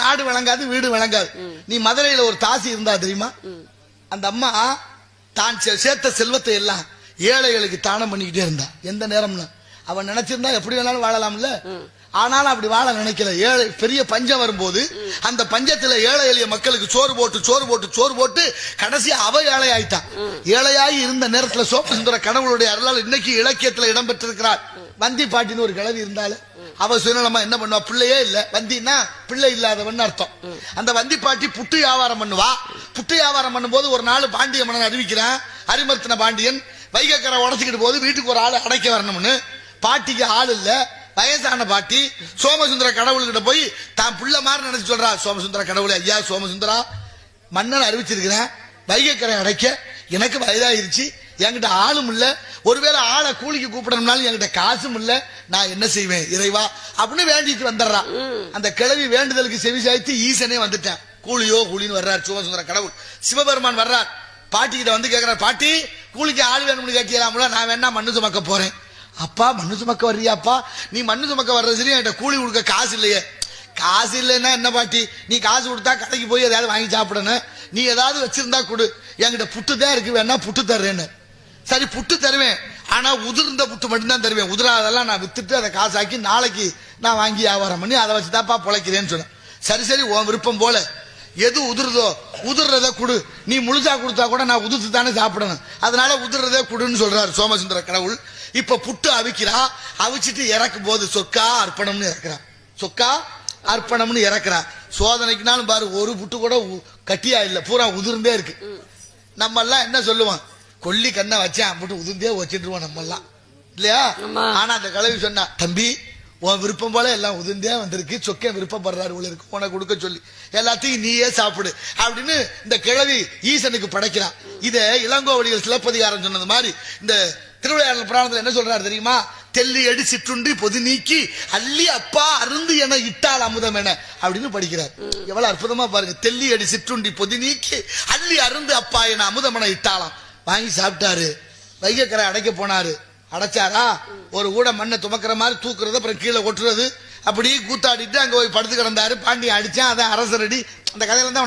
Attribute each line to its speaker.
Speaker 1: நாடு விளங்காது, வீடு விளங்காது. நீ மதுரையில ஒரு தாசி இருந்தா தெரியுமா? அந்த அம்மா தான் சேர்த்த செல்வத்தை எல்லாம் ஏழைகளுக்கு தானம் பண்ணிக்கிட்டே இருந்தா. எந்த நேரம்னா அவன் நினைச்சிருந்தா எப்படி வேணாலும் வாழலாம்ல. ஆனாலும் அப்படி வாழ நினைக்கல. ஏழை பெரிய பஞ்சம் வரும்போது அந்த பஞ்சத்துல ஏழை எளிய மக்களுக்கு சோறு போட்டு கடைசி அவ ஏழை ஆயிட்டான். ஏழையாய் இருந்த நேரத்துல சோமசுந்தர கடவுளுடைய அருளால் இன்னைக்கு இலக்கியத்துல இடம்பெற்றிருக்கிறார். வந்தி பாட்டின்னு ஒரு கிழவி இருந்தாலும் அவ சுயநலமா என்ன பண்ணுவா? பிள்ளையே இல்ல, வந்தின்னா பிள்ளை இல்லாதவன் அர்த்தம். அந்த வந்தி பாட்டி புட்டு வியாபாரம் பண்ணுவா. புட்டு வியாபாரம் பண்ணும்போது ஒரு நாள் பாண்டிய மன்னன் அறிவிக்கிறான், அரிமர்த்தன பாண்டியன் வைகக்கரை உடச்சுக்கிட்டு போது வீட்டுக்கு ஒரு ஆள் அடைக்க வரணும்னு. பாட்டிக்கு ஆள் இல்ல, வயசான பாட்டி சோமசுந்தர கடவுள்கிட்ட போய் தான் புள்ள மாதிரி நினைச்சு சொல்றா, சோமசுந்தர கடவுளே, ஐயா சோமசுந்தரா, மன்னன் அறிவிச்சிருக்கிறேன், வைகக்கரை அடைக்க எனக்கு வயதாயிருச்சு, என்கிட்ட ஆளும் இல்ல, ஒருவேளை ஆளை கூலிக்கு கூப்பிடணும்னாலும் என்கிட்ட காசும் இல்ல, நான் என்ன செய்வேன் இறைவா அப்படின்னு வேண்டிட்டு வந்துடுறா. அந்த கிழவி வேண்டுதலுக்கு செவி சாய்த்து ஈசனே வந்துட்டேன். கூலின்னு வர்றார் சோமசுந்தர கடவுள். சிவபெருமான் வர்றார், பாட்டி கிட்ட வந்து கேட்கிறார், பாட்டி கூலிக்கு ஆள் வேணும்னு கேட்டியலாம்ல, நான் வேணா மண்ணு சுமக்க போறேன். அப்பா மண்ணு சுமக்க வர்றியாப்பா? நீ மண்ணு சுமக்க வர்றது சரி, என்கிட்ட கூலி கொடுக்க காசு இல்லையே. காசு இல்லைன்னா என்ன பாட்டி, நீ காசு கொடுத்தா கடைக்கு போய் ஏதாவது வாங்கி சாப்பிடணும், நீ ஏதாவது வச்சிருந்தா கொடு, என்கிட்ட புட்டு தான் இருக்கு, வேணா புட்டு தர்றேன்னு. சரி புட்டு தருவேன், ஆனா உதிர்ந்த புட்டு மட்டும்தான் தருவேன், உதிராதெல்லாம் நான் வித்துட்டு அதை காசாக்கி நாளைக்கு நான் வாங்கி வியாபாரம் பண்ணி அதை வச்சுதாப்பா பொழைக்கிறேன்னு சொன்னேன். சரி உன் விருப்பம் போல, எது உதிர்தோ உதிர்றத குடு, நீ முழுசா கொடுத்தா கூட நான் உதிர்த்து தானே சாப்பிடணும், அதனால உதிர்றதே குடுன்னு சொல்றாரு சோமசுந்தர கடவுள். இப்ப புட்டு அவிக்கிறா, அவிச்சிட்டு இறக்கும் போது சொக்கா அர்ப்பணம்னு இறக்குறா, சொக்கா அர்ப்பணம்னு இறக்குறா. சோதனைக்குனாலும் பாரு, ஒரு புட்டு கூட கட்டியா இல்ல, பூரா உதிர்ந்தே இருக்கு. நம்ம எல்லாம் என்ன சொல்லுவோம், கொல்லி கண்ணை வச்சேன் போட்டு உதிர்ந்தே வச்சுட்டுருவோம் நம்ம எல்லாம் இல்லையா? ஆனா அந்த கிழவி சொன்னா, தம்பி உன் விருப்பம் போல எல்லாம் உதிர்ந்தே வந்திருக்கு, சொக்க விருப்பப்படுறாரு இருக்கு, உனக்கு கொடுக்க சொல்லி எல்லாத்தையும் நீயே சாப்பிடு அப்படின்னு இந்த கிழவி ஈசனுக்கு படைக்கிறான். இத இளங்கோவடிகள் சிலப்பதிகாரம் சொன்னது மாதிரி இந்த திருவிளையாடல் புராணத்துல என்ன சொல்றாரு தெரியுமா? தெல்லி அடி சிற்றுண்டி பொது நீக்கி அள்ளி அப்பா அருந்து என இட்டால் அமுதம் என அப்படின்னு படிக்கிறார். எவ்வளவு அற்புதமா பாருங்க, தெல்லி அடி சிற்றுண்டி பொது நீக்கி அள்ளி அருந்து அப்பா என அமுதம் என இட்டாலாம். வாங்கி சாப்பிட்டாரு, வைகக்கரை அடைக்க போனாரு, அடைச்சாரா, ஒரு கூட மண்ணை துமக்கிற மாதிரி தூக்குறது, அப்புறம் கீழே கொட்டுறது, அப்படியே கூத்தாடிட்டு அங்க போய் படுத்து கிடந்தாரு. பாண்டியன் அடிச்சான், அதான் அரசரடி. அந்த கதையில தான்